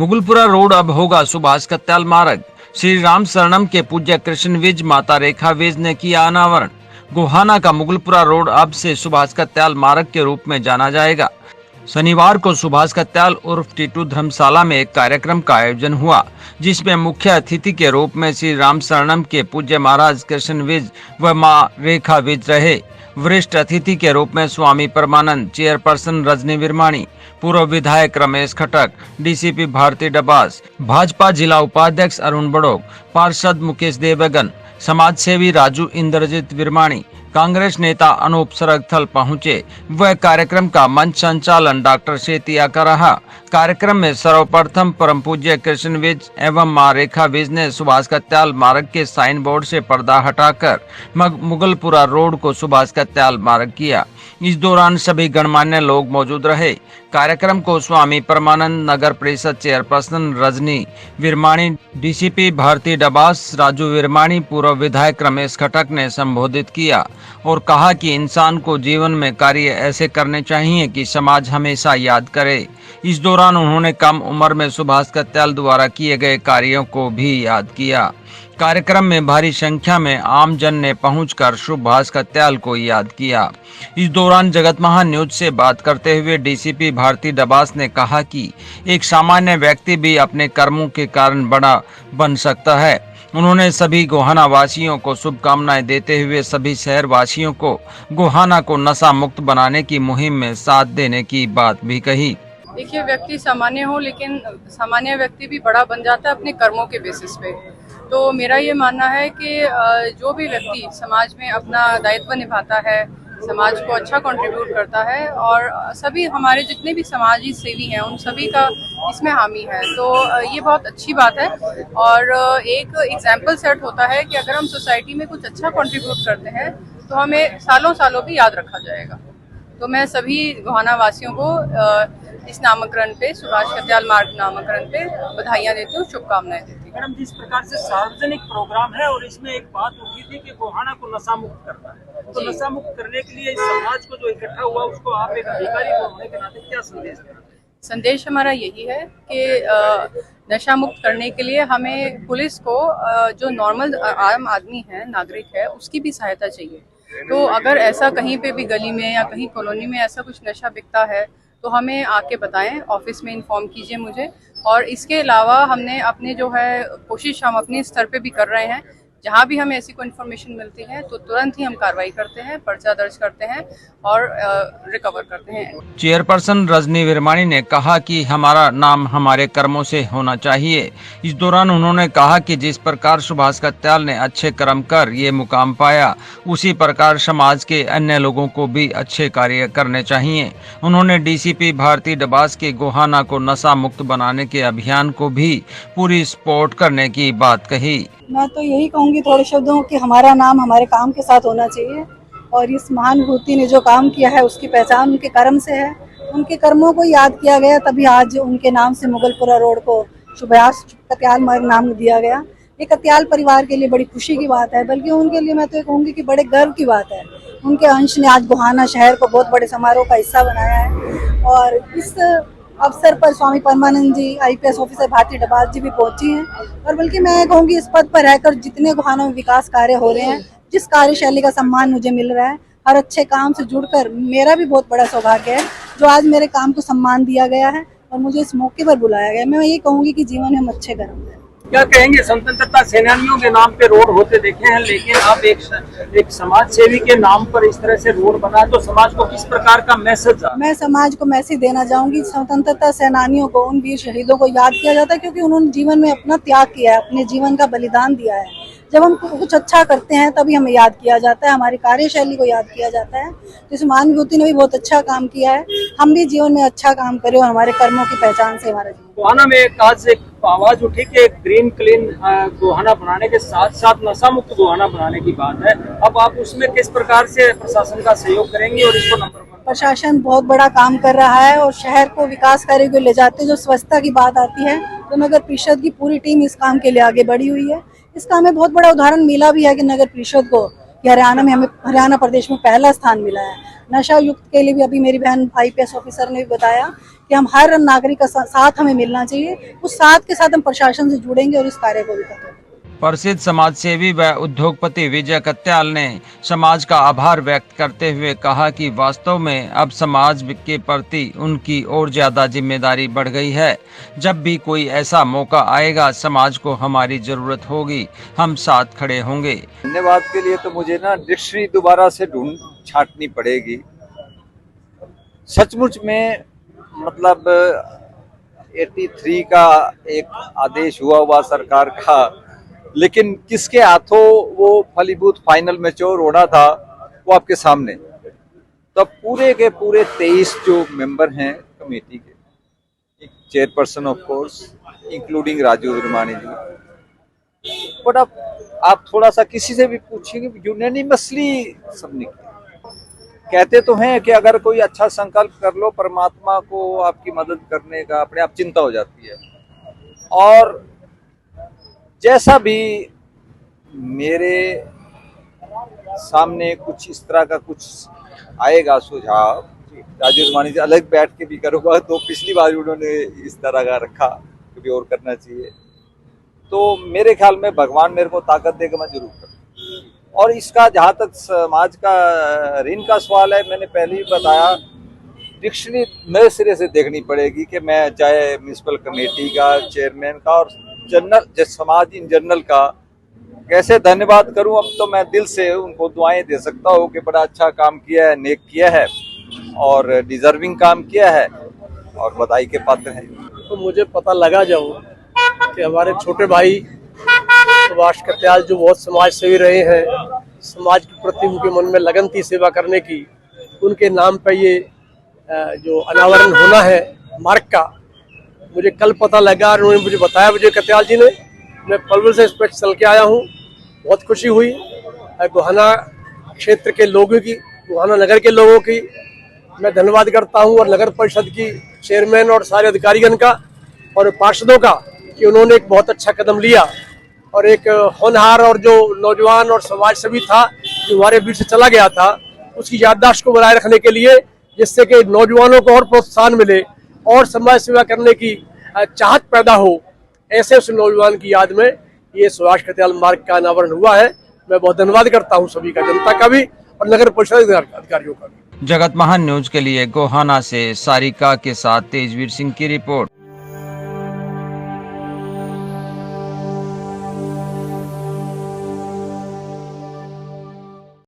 Mughalpura road अब होगा सुभाष कत्याल मार्ग। श्री राम शरणम के पूज्य कृष्ण विज माता रेखा विज ने किया अनावरण। गोहाना का मुगलपुरा रोड अब से सुभाष कत्याल मार्ग के रूप में जाना जाएगा। शनिवार को सुभाष कत्याल उर्फ टीटू धर्मशाला में एक कार्यक्रम का आयोजन हुआ, जिसमें मुख्य अतिथि के रूप में श्री राम शरणम के पूज्य महाराज कृष्ण विज व मां रेखा विज रहे। वरिष्ठ अतिथि के रूप में स्वामी परमानंद, चेयरपर्सन रजनी विरमाणी, पूर्व विधायक रमेश खटक, डीसीपी भारती डबास, भाजपा जिला उपाध्यक्ष अरुण बड़ोग, पार्षद मुकेश देवगन, समाज सेवी राजू इंद्रजीत विरमाणी, कांग्रेस नेता अनूप सरगथल पहुंचे। वह कार्यक्रम का मंच संचालन डॉक्टर सेतिया का रहा। कार्यक्रम में सर्वप्रथम परम पूज्य कृष्ण विज एवं मां रेखा विज ने सुभाष कत्याल मार्ग के साइन बोर्ड से पर्दा हटाकर मुगलपुरा रोड को सुभाष कत्याल मार्ग किया। इस दौरान सभी गणमान्य लोग मौजूद रहे। कार्यक्रम को स्वामी परमानंद, नगर परिषद चेयरपर्सन रजनी विरमाणी, डीसीपी भारती डबास, राजू विरमाणी, पूर्व विधायक रमेश खटक ने संबोधित किया और कहा कि इंसान को जीवन में कार्य ऐसे करने चाहिए कि समाज हमेशा याद करे। इस दौरान उन्होंने कम उम्र में सुभाष कत्याल द्वारा किए गए कार्यों को भी याद किया। कार्यक्रम में भारी संख्या में आम जन ने पहुंचकर सुभाष कत्याल को याद किया। इस दौरान जगत महान न्यूज से बात करते हुए डीसीपी भारती डबास ने कहा कि एक सामान्य व्यक्ति भी अपने कर्मों के कारण बड़ा बन सकता है। उन्होंने सभी गोहाना वासियों को शुभकामनाएं देते हुए सभी शहर वासियों को गोहाना को नशा मुक्त बनाने की मुहिम में साथ देने की बात भी कही। देखिए, व्यक्ति सामान्य हो लेकिन सामान्य व्यक्ति भी बड़ा बन जाता है अपने कर्मों के बेसिस पे। तो मेरा ये मानना है कि जो भी व्यक्ति समाज में अपना दायित्व निभाता है, समाज को अच्छा कंट्रीब्यूट करता है और सभी हमारे जितने भी समाजी सेवी हैं उन सभी का इसमें हामी है, तो ये बहुत अच्छी बात है। और एक एग्जाम्पल सेट होता है कि अगर हम सोसाइटी में कुछ अच्छा कंट्रीब्यूट करते हैं तो हमें सालों सालों भी याद रखा जाएगा। तो मैं सभी गोहाना वासियों को इस नामकरण पे, सुभाष कत्याल मार्ग नामकरण पे बधाइयाँ देती हूँ, शुभकामनाएं देती हूँ। मैडम, जिस प्रकार से सार्वजनिक प्रोग्राम है और इसमें एक बात उठी थी कि गोहाना को नशा मुक्त करना है, तो नशा मुक्त करने के लिए इस समाज को जो इकट्ठा हुआ उसको आप एक अधिकारी होने के नाते क्या संदेश देना? संदेश हमारा यही है कि नशा मुक्त करने के लिए हमें पुलिस को, जो नॉर्मल आम आदमी है, नागरिक है, उसकी भी सहायता चाहिए। तो अगर ऐसा कहीं पे भी गली में या कहीं कॉलोनी में ऐसा कुछ नशा बिकता है तो हमें आके बताएं, ऑफिस में इन्फॉर्म कीजिए मुझे। और इसके अलावा हमने अपने जो है कोशिश हम अपने स्तर पे भी कर रहे हैं। जहाँ भी हमें ऐसी कोई इन्फॉर्मेशन मिलती है तो तुरंत ही हम कार्रवाई करते हैं, पर्चा दर्ज करते हैं और रिकवर करते हैं। चेयरपर्सन रजनी विरमाणी ने कहा कि हमारा नाम हमारे कर्मों से होना चाहिए। इस दौरान उन्होंने कहा कि जिस प्रकार सुभाष कत्याल ने अच्छे कर्म कर ये मुकाम पाया, उसी प्रकार समाज के अन्य लोगों को भी अच्छे कार्य करने चाहिए। उन्होंने डीसीपी भारती डबास के गोहाना को नशा मुक्त बनाने के अभियान को भी पूरी सपोर्ट करने की बात कही। मैं तो यही कहूँगी थोड़े शब्दों कि हमारा नाम हमारे काम के साथ होना चाहिए और इस महान विभूति ने जो काम किया है उसकी पहचान उनके कर्म से है। उनके कर्मों को याद किया गया, तभी आज उनके नाम से मुगलपुरा रोड को सुभाष कत्याल मार्ग नाम दिया गया। ये कत्याल परिवार के लिए बड़ी खुशी की बात है, बल्कि उनके लिए मैं तो ये कहूँगी कि बड़े गर्व की बात है। उनके अंश ने आज गोहाना शहर को बहुत बड़े समारोह का हिस्सा बनाया है और इस अवसर पर स्वामी परमानंद जी, आईपीएस ऑफिसर भारती डबास जी भी पहुंची हैं। और बल्कि मैं कहूँगी इस पद पर रहकर जितने गोहाना में विकास कार्य हो रहे हैं, जिस कार्यशैली का सम्मान मुझे मिल रहा है, हर अच्छे काम से जुड़कर मेरा भी बहुत बड़ा सौभाग्य है जो आज मेरे काम को सम्मान दिया गया है और मुझे इस मौके पर बुलाया गया। मैं ये कहूँगी कि जीवन में हम अच्छे कर्म करें। क्या कहेंगे, स्वतंत्रता सेनानियों के नाम पे रोड होते देखे हैं, लेकिन अब एक समाज सेवी के नाम पर इस तरह से रोड बना, तो समाज को किस प्रकार का मैसेज? मैं समाज को मैसेज देना चाहूंगी, स्वतंत्रता सेनानियों को, उन वीर शहीदों को याद किया जाता है क्योंकि उन्होंने जीवन में अपना त्याग किया है, अपने जीवन का बलिदान दिया है। जब हम कुछ अच्छा करते हैं तभी हमें याद किया जाता है, हमारी कार्यशैली को याद किया जाता है। तो इस महान विभूति ने भी बहुत अच्छा काम किया है। हम भी जीवन में अच्छा काम करें और हमारे कर्मों की पहचान से हमारा जीवन। गोहाना में आज एक आवाज उठी कि ग्रीन क्लीन गोहाना बनाने के साथ साथ नशा मुक्त गोहाना बनाने की बात है। अब आप उसमें किस प्रकार से प्रशासन का सहयोग करेंगी और इसको नंबर? प्रशासन बहुत बड़ा काम कर रहा है और शहर को विकास कार्य को ले जाते, जो स्वच्छता की बात आती है तो नगर परिषद की पूरी टीम इस काम के लिए आगे बढ़ी हुई है। इस काम में बहुत बड़ा उदाहरण मिला भी है कि नगर परिषद को कि हरियाणा प्रदेश में पहला स्थान मिला है। नशा युक्त के लिए भी अभी मेरी बहन IPS ऑफिसर ने भी बताया कि हम हर नागरिक का साथ हमें मिलना चाहिए, उस साथ के साथ हम प्रशासन से जुड़ेंगे और इस कार्य को भी करेंगे। प्रसिद्ध समाज सेवी व उद्योगपति विजय कत्याल ने समाज का आभार व्यक्त करते हुए कहा कि वास्तव में अब समाज के प्रति उनकी और ज्यादा जिम्मेदारी बढ़ गई है। जब भी कोई ऐसा मौका आएगा, समाज को हमारी जरूरत होगी, हम साथ खड़े होंगे। धन्यवाद के लिए तो मुझे ना डिक्शनरी दोबारा से ढूंढ छांटनी पड़ेगी। सचमुच में मतलब 83 का एक आदेश हुआ सरकार का, लेकिन किसके हाथों वो फलीभूत फाइनल मैच्योर होना था वो आपके सामने। तब पूरे के पूरे 23 जो मेंबर हैं कमेटी के, chairperson of course including Raju Virmani ji, but अब आप थोड़ा सा किसी से भी पूछेंगे, यूनानिमसली सबने किया। कहते तो हैं कि अगर कोई अच्छा संकल्प कर लो, परमात्मा को आपकी मदद करने का अपने आप चिंता हो जाती है। और जैसा भी मेरे सामने कुछ इस तरह का कुछ आएगा सुझाव, राजू विरमानी जी अलग बैठ के भी करूँगा, तो पिछली बार उन्होंने इस तरह का रखा, कभी और करना चाहिए, तो मेरे ख्याल में भगवान मेरे को ताकत देगा, मैं जरूर करूँ। और इसका जहाँ तक समाज का ऋण का सवाल है, मैंने पहले ही बताया, डिक्शनरी नए सिरे से देखनी पड़ेगी कि मैं चाहे म्यूनिसिपल कमेटी का चेयरमैन का और जनरल समाज इन जनरल का कैसे धन्यवाद करूं। अब तो मैं दिल से उनको दुआएं दे सकता हूं कि बड़ा अच्छा काम किया है, नेक किया है और डिजर्विंग काम किया है और बधाई के पात्र हैं। तो मुझे पता लगा जब कि हमारे छोटे भाई सुभाष कत्याल जो बहुत समाज सेवी रहे हैं, समाज के प्रति उनके मन में लगन थी सेवा करने की, उनके नाम पे ये जो अनावरण होना है मार्ग का, मुझे कल पता लगा और उन्होंने मुझे बताया विजय कत्याल जी ने। मैं पलवल से स्पेशल चल के आया हूँ, बहुत खुशी हुई। गोहाना क्षेत्र के लोगों की, गोहाना नगर के लोगों की मैं धन्यवाद करता हूँ, और नगर परिषद की चेयरमैन और सारे अधिकारीगण का और पार्षदों का कि उन्होंने एक बहुत अच्छा कदम लिया और एक होनहार और जो नौजवान और समाज सेवी था जो हमारे बीच से चला गया था, उसकी याददाश्त को बनाए रखने के लिए, जिससे कि नौजवानों को और प्रोत्साहन मिले और समाज सेवा करने की चाहत पैदा हो, ऐसे उस नौजवान की याद में ये सुभाष कत्याल मार्ग का अनावरण हुआ है। मैं बहुत धन्यवाद करता हूँ सभी का, जनता का भी और नगर परिषद अधिकारियों का भी। जगत महान न्यूज के लिए गोहाना से सारिका के साथ तेजवीर सिंह की रिपोर्ट।